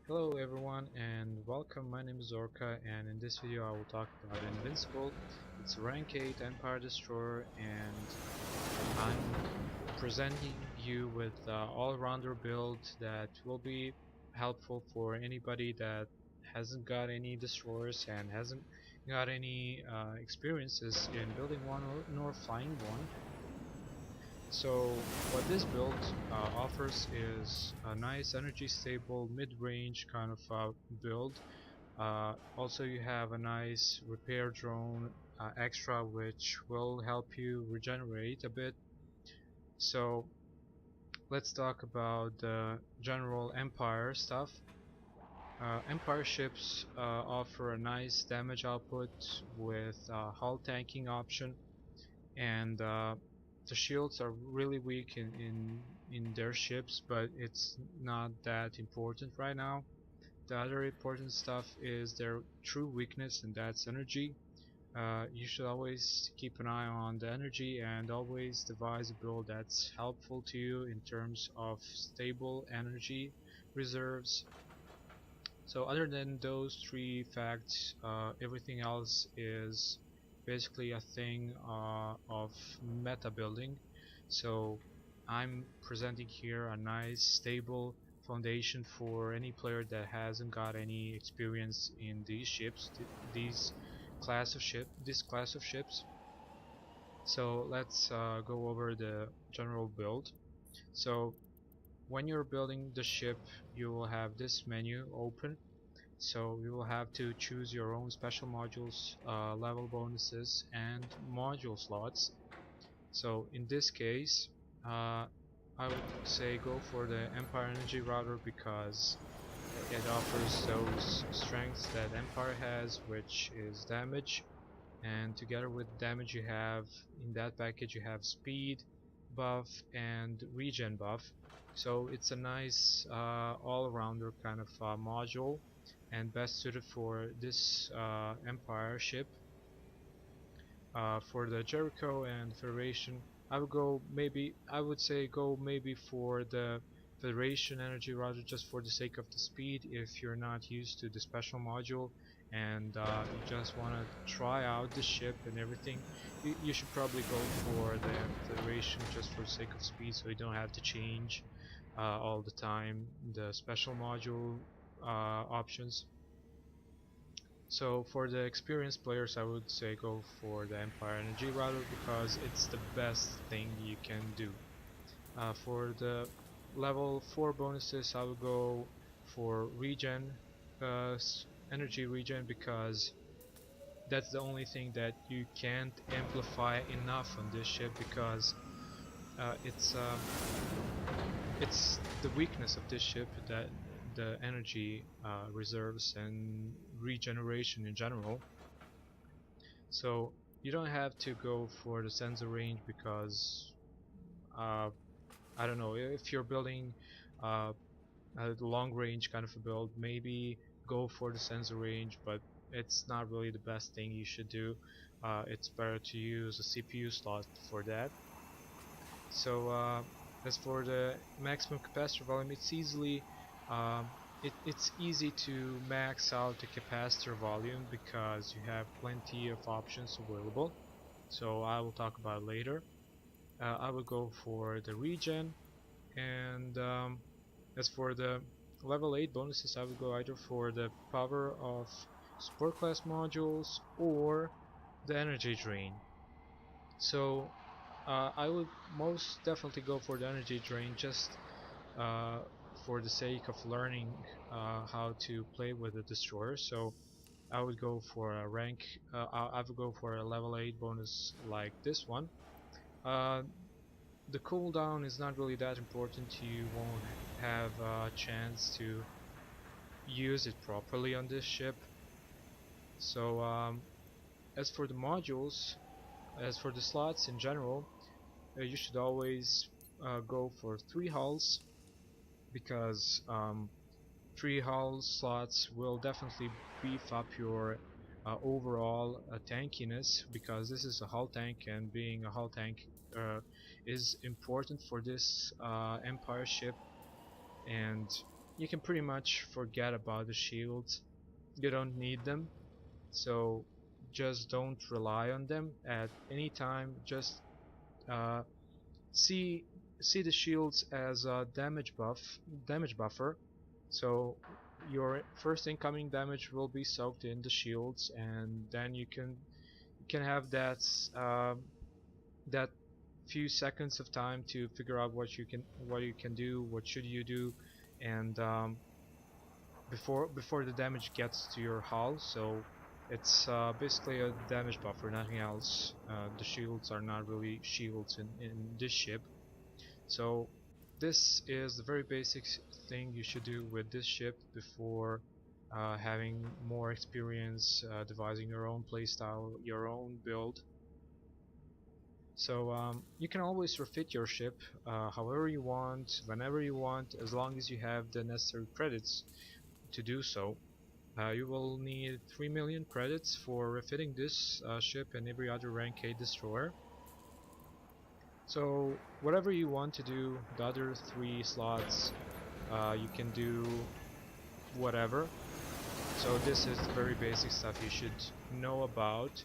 Hello everyone and welcome. My name is Orca, and in this video I will talk about Invincible. It's a rank 8 Empire Destroyer, and I'm presenting you with all-rounder build that will be helpful for anybody that hasn't got any destroyers and hasn't got any experiences in building one or nor flying one. So what this build offers is a nice energy stable mid-range kind of build. Also you have a nice repair drone extra, which will help you regenerate a bit. So let's talk about the general Empire stuff. Empire ships offer a nice damage output with hull tanking option, and the shields are really weak in their ships, but it's not that important right now. The other important stuff is their true weakness, and that's energy. You should always keep an eye on the energy and always devise a build that's helpful to you in terms of stable energy reserves. So other than those three facts, everything else is basically a thing of meta building. So I'm presenting here a nice stable foundation for any player that hasn't got any experience in these ships, this class of ships. So let's go over the general build. So when you're building the ship, you will have this menu open. So you will have to choose your own special modules, level bonuses, and module slots. So in this case, I would say go for the Empire Energy Router because it offers those strengths that Empire has, which is damage, and together with damage you have in that package you have speed buff and regen buff. So it's a nice all-rounder kind of module, and best suited for this Empire ship. For the Jericho and Federation, I would say go maybe for the Federation energy router, just for the sake of the speed. If you're not used to the special module and you just want to try out the ship and everything, you should probably go for the Federation just for the sake of speed, so you don't have to change all the time the special module options. So for the experienced players, I would say go for the Empire Energy Router because it's the best thing you can do. For the level 4 bonuses, I would go for regen, energy regen, because that's the only thing that you can't amplify enough on this ship, because uh, it's um, it's the weakness of this ship, that the energy reserves and regeneration in general. So you don't have to go for the sensor range because uh, I don't know, if you're building uh, a long range kind of a build, maybe go for the sensor range, but it's not really the best thing you should do. It's better to use a CPU slot for that. So as for the maximum capacitor volume, um, it's easy to max out the capacitor volume because you have plenty of options available. So I will talk about it later. I will go for the regen, and as for the level 8 bonuses, I will go either for the power of support class modules or the energy drain. So I would most definitely go for the energy drain, just uh, for the sake of learning how to play with the destroyer. So I would go for a rank. I would go for a level 8 bonus like this one. Uh, the cooldown is not really that important. You won't have a chance to use it properly on this ship. So as for the modules, as for the slots in general, you should always go for 3 hulls, because 3 hull slots will definitely beef up your overall tankiness, because this is a hull tank, and being a hull tank is important for this Empire ship. And you can pretty much forget about the shields. You don't need them, so just don't rely on them at any time. Just uh, see see the shields as a damage buffer. So your first incoming damage will be soaked in the shields, and then you can have that few seconds of time to figure out what you can do, what should you do, and before the damage gets to your hull. So it's basically a damage buffer, nothing else. The shields are not really shields in this ship. So this is the very basic thing you should do with this ship before having more experience devising your own playstyle, your own build. So you can always refit your ship however you want, whenever you want, as long as you have the necessary credits to do so. You will need 3 million credits for refitting this ship and every other rank 8 destroyer. So whatever you want to do, the other 3 slots, you can do whatever. So this is the very basic stuff you should know about.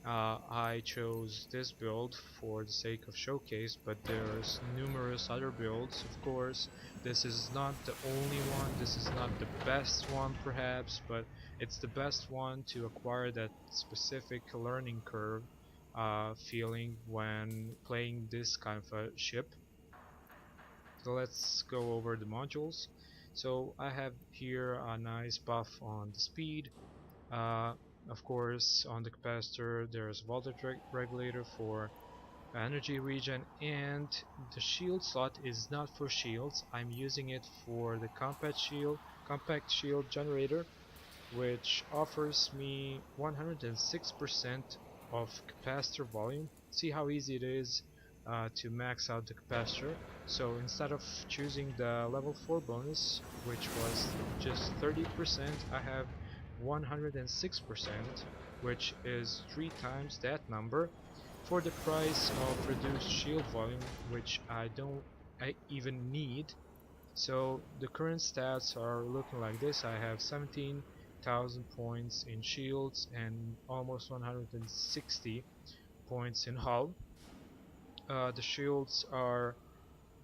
I chose this build for the sake of showcase, but there's numerous other builds, of course. This is not the only one, this is not the best one perhaps, but it's the best one to acquire that specific learning curve feeling when playing this kind of a ship. So let's go over the modules. So I have here a nice buff on the speed. Uh, of course, on the capacitor there's voltage regulator for energy regen, and the shield slot is not for shields. I'm using it for the compact shield generator, which offers me 106% of capacitor volume. See how easy it is to max out the capacitor. So instead of choosing the level 4 bonus, which was just 30%, I have 106%, which is 3 times that number for the price of reduced shield volume, which I even need. So the current stats are looking like this. I have 17,000 points in shields and almost 160 points in hull. The shields are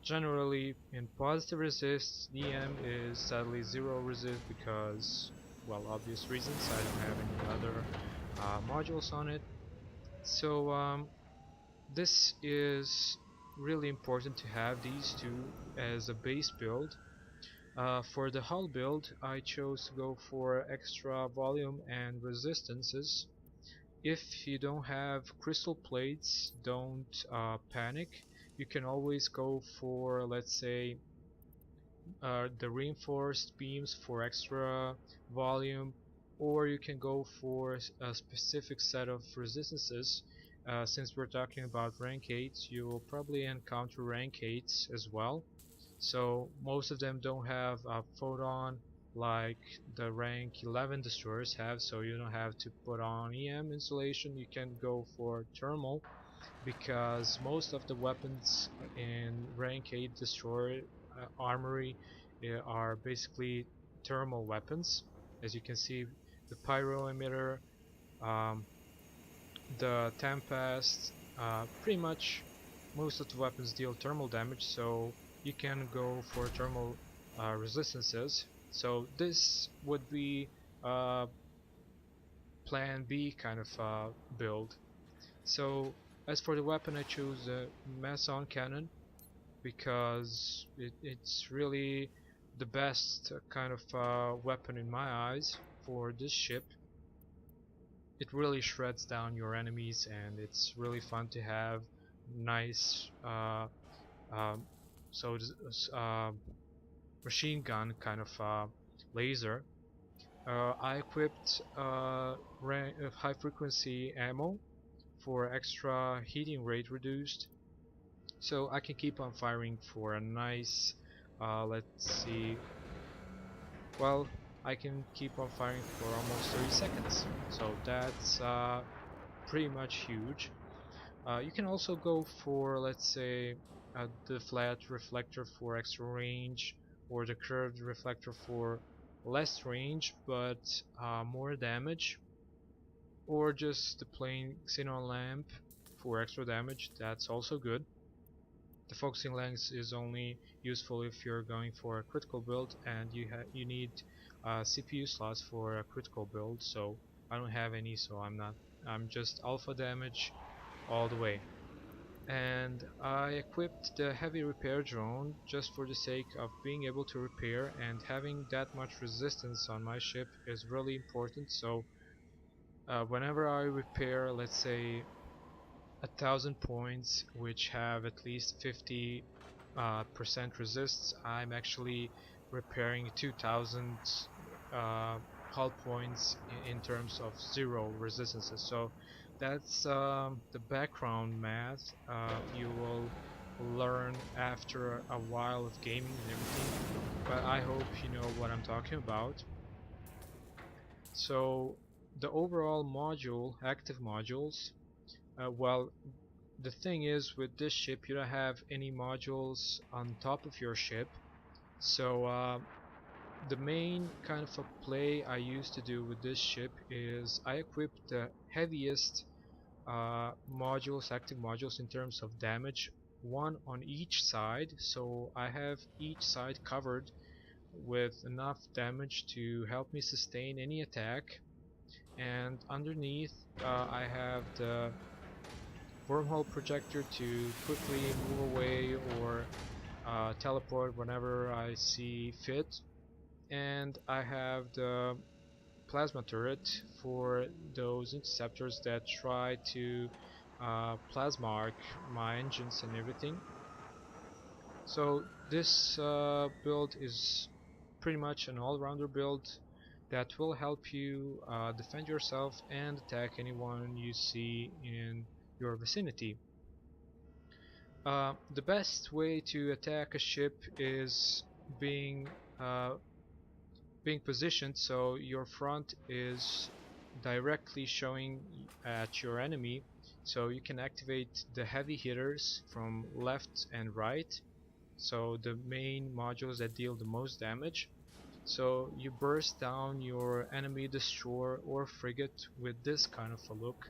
generally in positive resist. EM is sadly zero resist because, well, obvious reasons. I don't have any other modules on it. So this is really important to have these two as a base build. For the hull build, I chose to go for extra volume and resistances. If you don't have crystal plates, don't panic. You can always go for, let's say, the reinforced beams for extra volume, or you can go for a specific set of resistances. Since we're talking about rank 8s, you will probably encounter rank 8s as well. So most of them don't have a photon like the rank 11 destroyers have, so you don't have to put on EM insulation. You can go for thermal, because most of the weapons in rank 8 destroyer armory are basically thermal weapons. As you can see, the pyro emitter, um, the tempest, pretty much most of the weapons deal thermal damage, so you can go for thermal resistances. So this would be plan B kind of build. So as for the weapon, I chose the Mason cannon because it's really the best kind of weapon in my eyes for this ship. It really shreds down your enemies, and it's really fun to have nice um, so machine gun kind of laser. I equipped high frequency ammo for extra heating rate reduced, so I can keep on firing for a nice, let's see, well, I can keep on firing for almost 30 seconds, so that's pretty much huge. You can also go for, let's say, the flat reflector for extra range, or the curved reflector for less range but more damage, or just the plain xenon lamp for extra damage. That's also good. The focusing lens is only useful if you're going for a critical build and you need CPU slots for a critical build. So I don't have any, so I'm just alpha damage all the way. And I equipped the heavy repair drone just for the sake of being able to repair, and having that much resistance on my ship is really important. So whenever I repair, let's say 1,000 points which have at least 50 percent resists, I'm actually repairing 2,000 uh, hull points in terms of zero resistances. So that's the background math you will learn after a while of gaming and everything, but I hope you know what I'm talking about. So the overall module, active modules, well, the thing is, with this ship you don't have any modules on top of your ship. So the main kind of a play I used to do with this ship is I equipped the heaviest modules, active modules in terms of damage, one on each side. So I have each side covered with enough damage to help me sustain any attack. And underneath I have the wormhole projector to quickly move away or teleport whenever I see fit. And I have the plasma turret for those interceptors that try to plasma arc my engines and everything. So this build is pretty much an all-rounder build that will help you defend yourself and attack anyone you see in your vicinity. The best way to attack a ship is being uh, being positioned so your front is directly showing at your enemy, so you can activate the heavy hitters from left and right, so the main modules that deal the most damage. So you burst down your enemy destroyer or frigate with this kind of a look.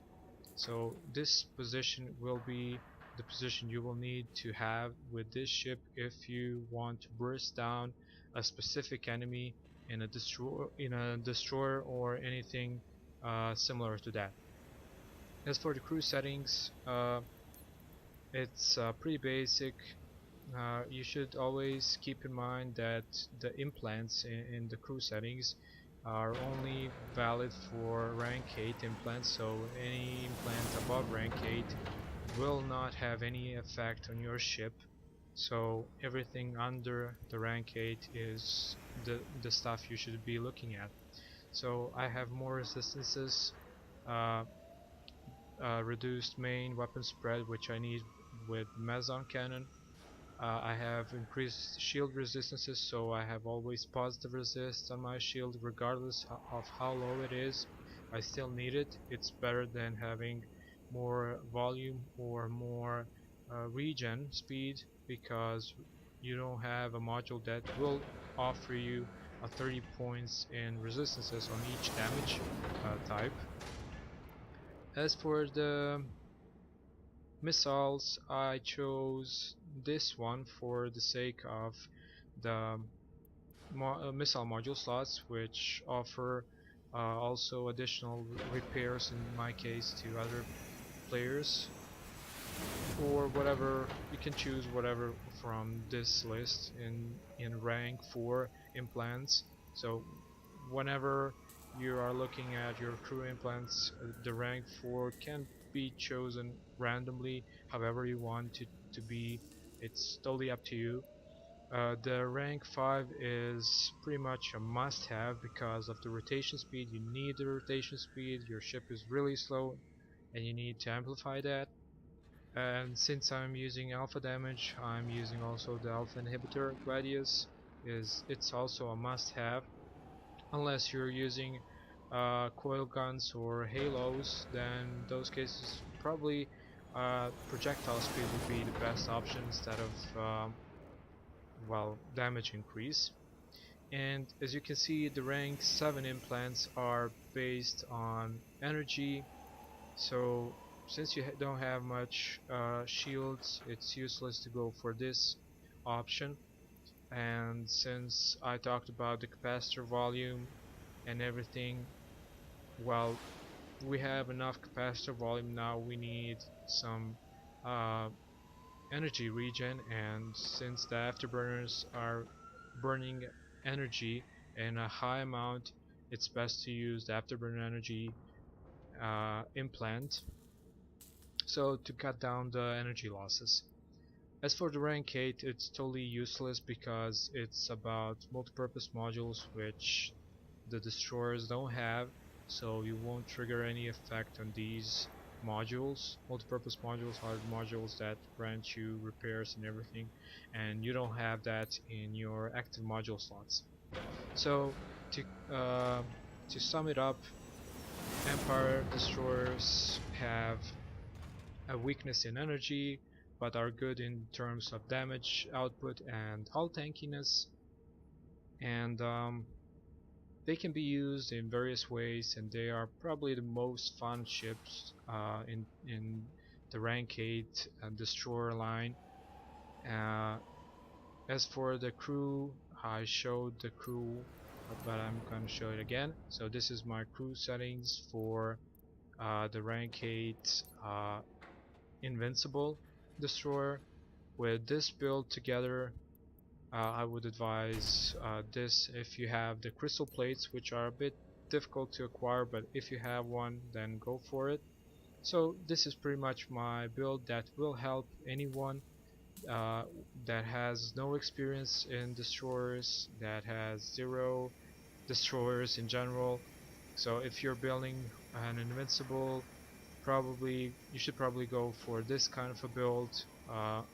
So this position will be the position you will need to have with this ship if you want to burst down a specific enemy in a destroyer or anything similar to that. As for the crew settings, it's pretty basic. You should always keep in mind that the implants in the crew settings are only valid for rank 8 implants, so any implant above rank 8 will not have any effect on your ship. So everything under the rank 8 is the stuff you should be looking at. So I have more resistances, uh, reduced main weapon spread, which I need with Meson cannon. I have increased shield resistances, so I have always positive resist on my shield regardless of how low it is. I still need it. It's better than having more volume or more regen speed, because you don't have a module that will offer you a 30 points in resistances on each damage type. As for the missiles, I chose this one for the sake of the missile module slots, which offer also additional repairs in my case to other players, or whatever. You can choose whatever from this list in rank 4 implants. So whenever you are looking at your crew implants, the rank 4 can be chosen randomly however you want it to be. It's totally up to you. The rank 5 is pretty much a must-have because of the rotation speed. You need the rotation speed. Your ship is really slow and you need to amplify that. And since I'm using alpha damage, I'm using also the alpha inhibitor. Gladius it's also a must-have. Unless you're using coil guns or halos, then those cases probably projectile speed would be the best option instead of well, damage increase. And as you can see, the rank 7 implants are based on energy. So since you don't have much shields, it's useless to go for this option. And since I talked about the capacitor volume and everything, well, we have enough capacitor volume now. We need some uh, energy regen, and since the afterburners are burning energy in a high amount, it's best to use the afterburner energy implant, so to cut down the energy losses. As for the rank 8, it's totally useless because it's about multipurpose modules which the destroyers don't have, so you won't trigger any effect on these modules. Multipurpose modules are the modules that grant you repairs and everything, and you don't have that in your active module slots. So to uh, to sum it up, Empire destroyers have a weakness in energy, but are good in terms of damage output and hull tankiness, and they can be used in various ways, and they are probably the most fun ships in the rank 8 destroyer line. Uh, as for the crew, I showed the crew, but I'm gonna show it again. So this is my crew settings for the rank 8 Invincible destroyer. With this build together, I would advise this if you have the crystal plates, which are a bit difficult to acquire, but if you have one, then go for it. So this is pretty much my build that will help anyone uh, that has no experience in destroyers, that has zero destroyers in general. So if you're building an invincible, probably you should probably go for this kind of a build,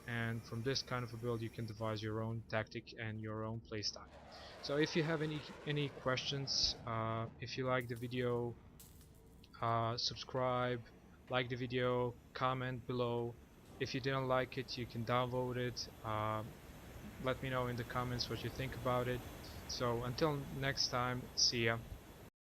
and from this kind of a build you can devise your own tactic and your own playstyle. So if you have any questions, if you like the video, subscribe, like the video, comment below. If you didn't like it, you can download it. Let me know in the comments what you think about it. So until next time, see ya.